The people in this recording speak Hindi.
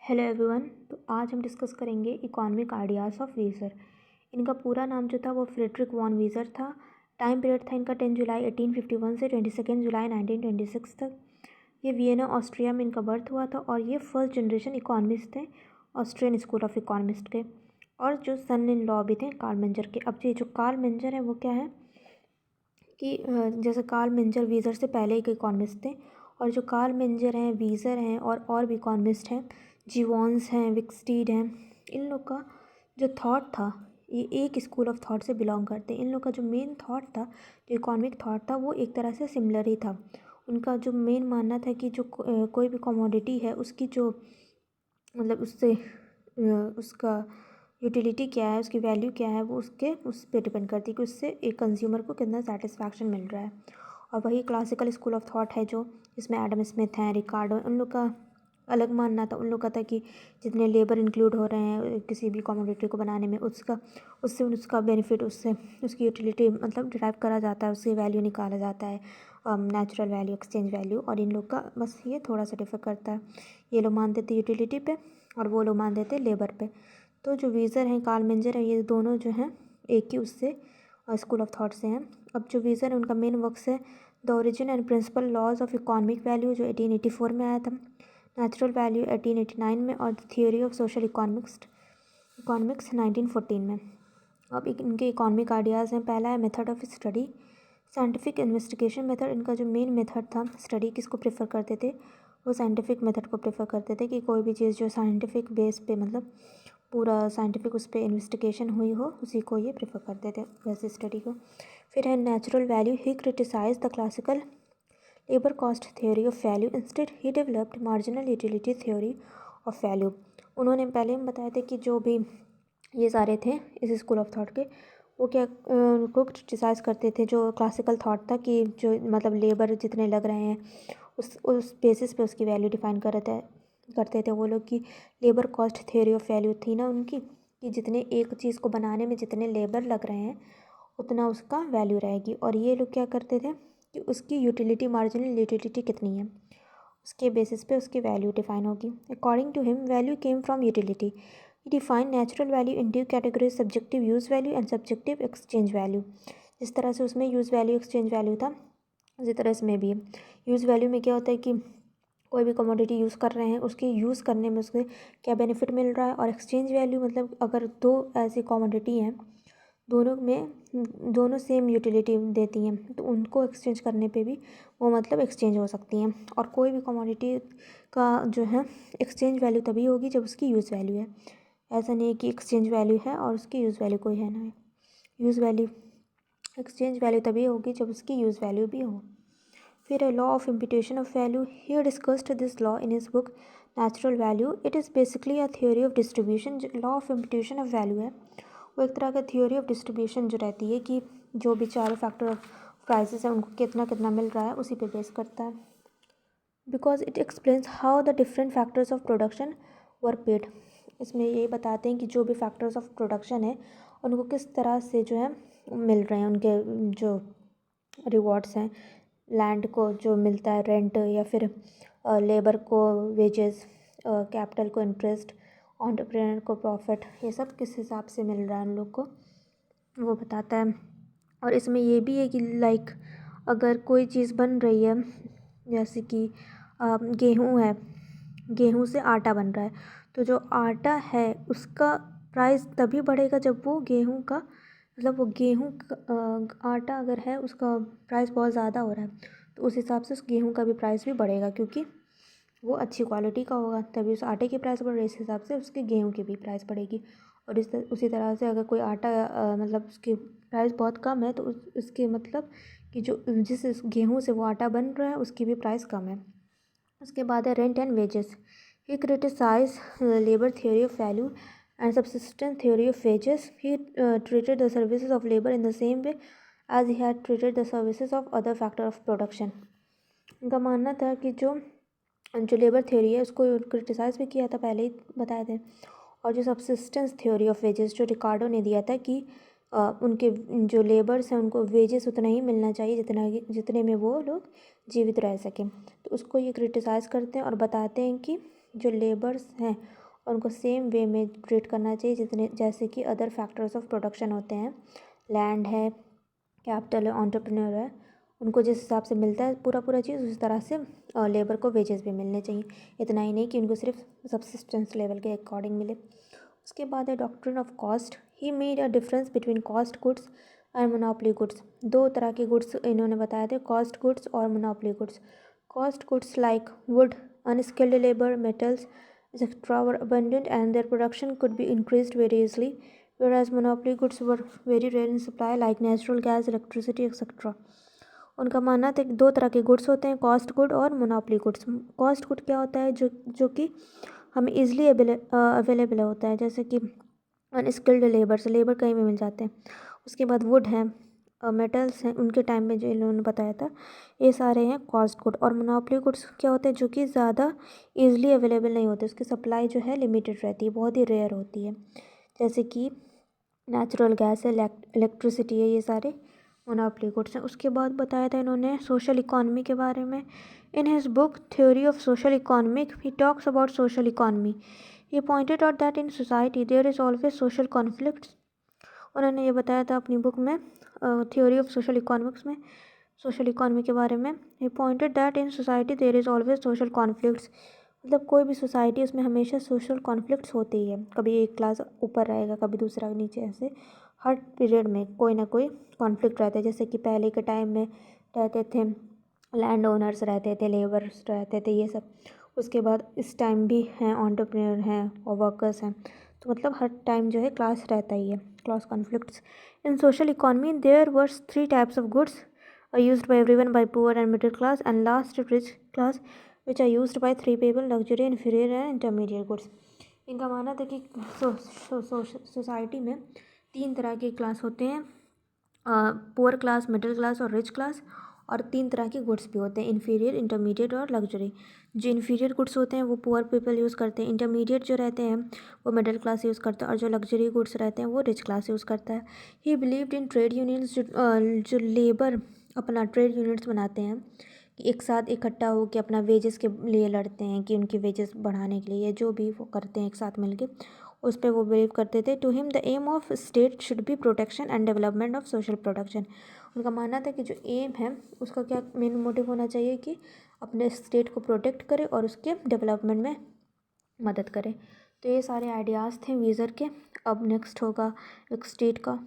Hello everyone. तो आज हम डिस्कस करेंगे इकोनॉमिक आइडियाज़ ऑफ वीज़र। इनका पूरा नाम जो था वो फ्रेडरिक वॉन वीज़र था। टाइम पीरियड था इनका 10 जुलाई 1851 से 22 जुलाई 1926 तक। ये वियना ऑस्ट्रिया में इनका बर्थ हुआ था और ये फर्स्ट जनरेशन इकोनॉमिस्ट थे ऑस्ट्रियन स्कूल ऑफ इकोनॉमिस्ट के, और जो सन इन लॉ भी थे कार्ल मेंजर के। अब ये जो कार्ल मेंजर है वो क्या है कि जैसे कार्ल मेंजर वीज़र से पहले एक इकोनॉमिस्ट थे, और जो कार्ल मेंजर हैं, वीज़र हैं और भी इकोनॉमिस्ट हैं, जीवॉन्स हैं, विक्सटीड हैं, इन लोग का जो थॉट था ये एक स्कूल ऑफ थॉट से बिलोंग करते हैं। इन लोग का जो मेन थॉट था, जो इकोनॉमिक थॉट था, वो एक तरह से सिमिलर ही था। उनका जो मेन मानना था कि जो कोई भी कमोडिटी है उसकी जो मतलब उससे उसका यूटिलिटी क्या है, उसकी वैल्यू क्या है, वो उस पर डिपेंड करती है कि उससे एक कंज्यूमर को कितना सेटिस्फैक्शन मिल रहा है। और वही क्लासिकल स्कूल ऑफ थॉट है जो इसमें एडम स्मिथ हैं, रिकार्डो, उन लोग का अलग मानना था। उन लोग का था कि जितने लेबर इंक्लूड हो रहे हैं किसी भी कमोडिटी को बनाने में, उसका बेनिफिट, उससे उसकी यूटिलिटी मतलब डिराइव करा जाता है, उसकी वैल्यू निकाला जाता है, नेचुरल वैल्यू, एक्सचेंज वैल्यू। और इन लोग का बस ये थोड़ा सा डिफर करता है, ये लोग मानते थे यूटिलिटी पे और वो लोग मानते थे लेबर पे। तो जो वीज़र हैं, कार्ल मेंजर हैं, ये दोनों जो हैं एक ही उससे स्कूल ऑफ थॉट से हैं। अब जो वीज़र है उनका मेन वर्क है the origin and principal laws of economic value जो 1884 में आया था, नेचुरल वैल्यू 1889 में, और the theory of social economics 1914 में। अब इनके इकोनॉमिक आइडियाज़ हैं। पहला है method of study, scientific investigation method. इनका जो मेन मेथड था, स्टडी किसको प्रेफर करते थे, वो साइंटिफिक मेथड को प्रेफर करते थे कि कोई भी चीज़ जो साइंटिफिक बेस पे मतलब पूरा साइंटिफिक उस पर इन्वेस्टिगेशन हुई हो उसी को ये प्रेफर करते थे, वैसे स्टडी को। फिर है natural value, he criticize the classical labour cost theory of value, instead he developed marginal utility theory of value. उन्होंने पहले हम बताए थे कि जो भी ये सारे थे इस स्कूल ऑफ थॉट के, वो क्या उनको क्रिटिसाइज़ करते थे जो क्लासिकल थॉट था कि जो मतलब लेबर जितने लग रहे हैं उस बेसिस पे उसकी वैल्यू डिफाइन करते थे वो लोग की। Labour cost theory of value थी ना उनकी, कि जितने एक चीज़ को बनाने में जितने लेबर लग रहे हैं उतना उसका वैल्यू रहेगी। और ये लोग क्या करते थे कि उसकी यूटिलिटी, मार्जिनल यूटिलिटी कितनी है, उसके बेसिस पे उसकी वैल्यू डिफाइन होगी। According to him value came from utility. He define natural value in two categories, subjective use value and subjective exchange value. जिस तरह से उसमें यूज़ वैल्यू, एक्सचेंज वैल्यू था, उसी तरह इसमें भी है। यूज़ वैल्यू में क्या होता है कि कोई भी कमोडिटी यूज़ कर रहे हैं उसके यूज़ करने में उसके क्या बेनिफिट मिल रहा है। और एक्सचेंज वैल्यू मतलब अगर दो ऐसी कमोडिटी हैं, दोनों सेम यूटिलिटी देती हैं, तो उनको एक्सचेंज करने पे भी वो मतलब एक्सचेंज हो सकती हैं। और कोई भी कमोडिटी का जो है एक्सचेंज वैल्यू तभी होगी जब उसकी यूज़ वैल्यू है। ऐसा नहीं है कि एक्सचेंज वैल्यू है और उसकी यूज़ वैल्यू कोई है ना है। यूज़ वैल्यू, एक्सचेंज वैल्यू तभी होगी जब उसकी यूज़ वैल्यू भी हो। फिर है law of imputation of value. He discussed this law in his book natural value. It is basically a theory of distribution. Law of imputation of value है वो एक तरह का थ्योरी ऑफ डिस्ट्रीब्यूशन जो रहती है कि जो भी चारों फैक्टर ऑफ प्राइसेस हैं उनको कितना कितना मिल रहा है उसी पे बेस करता है। Because it explains how the different factors of production were paid. इसमें ये बताते हैं कि जो भी फैक्टर्स ऑफ प्रोडक्शन है उनको किस तरह से जो है मिल रहे हैं, उनके जो रिवॉर्ड्स हैं, लैंड को जो मिलता है रेंट, या फिर लेबर को वेजेस, कैपिटल को इंटरेस्ट, एंटरप्रेन्योर को प्रॉफिट, ये सब किस हिसाब से मिल रहा है उन लोग को वो बताता है। और इसमें ये भी है कि लाइक अगर कोई चीज़ बन रही है, जैसे कि गेहूँ है, गेहूँ से आटा बन रहा है, तो जो आटा है उसका प्राइस तभी बढ़ेगा जब वो गेहूँ का मतलब वो गेहूँ का आटा अगर है उसका प्राइस बहुत ज़्यादा हो रहा है, तो उस हिसाब से उस गेहूँ का भी प्राइस भी बढ़ेगा, क्योंकि वो अच्छी क्वालिटी का होगा तभी उस आटे की प्राइस बढ़ रही है, इस हिसाब से उसके गेहूँ की भी प्राइस बढ़ेगी। और उसी तरह से अगर कोई आटा मतलब उसकी प्राइस बहुत कम है तो उसके मतलब कि जो जिस गेहूँ से वो आटा बन रहा है उसकी भी प्राइस कम है। उसके बाद है rent and wages. He criticize labour theory of value and subsistence theory of wages. He treated the services of labour in the same way as he had treated the services of other factor of production. उनका मानना था कि जो लेबर थ्योरी है उसको क्रिटिसाइज़ भी किया था, पहले ही बताए थे। और जो सब्सिस्टेंस थ्योरी ऑफ वेजेस जो रिकार्डो ने दिया था कि उनके जो लेबर्स हैं उनको वेजेस उतना ही मिलना चाहिए जितने में वो लोग जीवित रह सकें, तो उसको ये क्रिटिसाइज़ करते हैं और बताते हैं कि जो लेबर्स हैं उनको सेम वे में ट्रीट करना चाहिए जितने जैसे कि अदर फैक्टर्स ऑफ प्रोडक्शन होते हैं, लैंड है, कैपिटल है, एंटरप्रेन्योर है, उनको जिस हिसाब से मिलता है पूरा चीज़ उसी तरह से लेबर को वेजेस भी मिलने चाहिए। इतना ही नहीं कि उनको सिर्फ सब्सिस्टेंस लेवल के अकॉर्डिंग मिले। उसके बाद है doctrine of cost. He made a difference between cost goods and monopoly goods. दो तरह के गुड्स इन्होंने बताए थे, कॉस्ट गुड्स और monopoly goods. Cost goods like would, unskilled labour, metals etc. were abundant and their production could be increased very easily, whereas monopoly goods were very rare in supply like natural gas, electricity etc. उनका मानना था कि दो तरह के गुड्स होते हैं, कॉस्ट गुड और मोनोपोली गुड्स। कॉस्ट गुड क्या होता है, जो कि हमें ईजिली अवेलेबल होता है, जैसे कि अनस्किल्ड लेबर कहीं भी मिल जाते हैं। उसके बाद वुड है, मेटल्स हैं, उनके टाइम में जो इन्होंने बताया था, ये सारे हैं कॉस्ट गुड। और मोनोपोली गुड्स क्या होते हैं, जो कि ज़्यादा ईजिली अवेलेबल नहीं होते, उसकी सप्लाई जो है लिमिटेड रहती है, बहुत ही रेयर होती है, जैसे कि नेचुरल गैस है, इलेक्ट्रिसिटी है, ये सारे मोनोपोली गुड्स हैं। उसके बाद बताया था इन्होंने सोशल इकॉनमी के बारे में। In his book theory of social economic he talks about social economy. He pointed out that in society there is always social conflicts. उन्होंने ये बताया था अपनी बुक में थ्योरी ऑफ सोशल इकोनॉमिक्स में, सोशल इकॉनमी के बारे में। He pointed that in society there is always social conflicts. मतलब कोई भी सोसाइटी उसमें हमेशा सोशल कॉन्फ्लिक्ट्स होते ही है, कभी एक क्लास ऊपर रहेगा कभी दूसरा नीचे, ऐसे हर पीरियड में कोई ना कोई कॉन्फ्लिक्ट रहता है। जैसे कि पहले के टाइम में रहते थे लैंड ओनर्स, रहते थे लेबर्स, रहते थे ये सब। उसके बाद इस टाइम भी हैं एंटरप्रेन्योर हैं और वर्कर्स हैं। तो मतलब हर टाइम जो है क्लास रहता ही है, class conflicts. In social economy there were 3 types of goods are used by everyone by poor and middle class and last rich class which are used by 3 people luxury inferior and intermediate goods। इनका मानना था कि सोसाइटी में 3 तरह के क्लास होते हैं, पुअर क्लास, मिडिल क्लास और रिच क्लास। और 3 तरह के गुड्स भी होते हैं, इन्फीरियर, इंटरमीडिएट और लग्जरी। जो इन्फीरियर गुड्स होते हैं वो पुअर पीपल यूज़ करते हैं, इंटरमीडिएट जो रहते हैं वो मिडिल क्लास यूज़ करता है, और जो लग्जरी गुड्स रहते हैं वो रिच क्लास यूज़ करता है। ही बिलीव्ड इन ट्रेड यूनियंस। जो लेबर अपना ट्रेड यूनिट्स बनाते हैं कि एक साथ इकट्ठा होकर अपना वेजेस के लिए लड़ते हैं, कि उनकी वेजेस बढ़ाने के लिए जो भी वो करते हैं एक साथ मिलके, उस पर वो बिलीव करते थे। To him the aim of state should be protection and development of social production. उनका मानना था कि जो एम है उसका क्या मेन मोटिव होना चाहिए कि अपने स्टेट को प्रोटेक्ट करे और उसके डेवलपमेंट में मदद करे। तो ये सारे आइडियाज़ थे वीज़र के। अब नेक्स्ट होगा एक स्टेट का।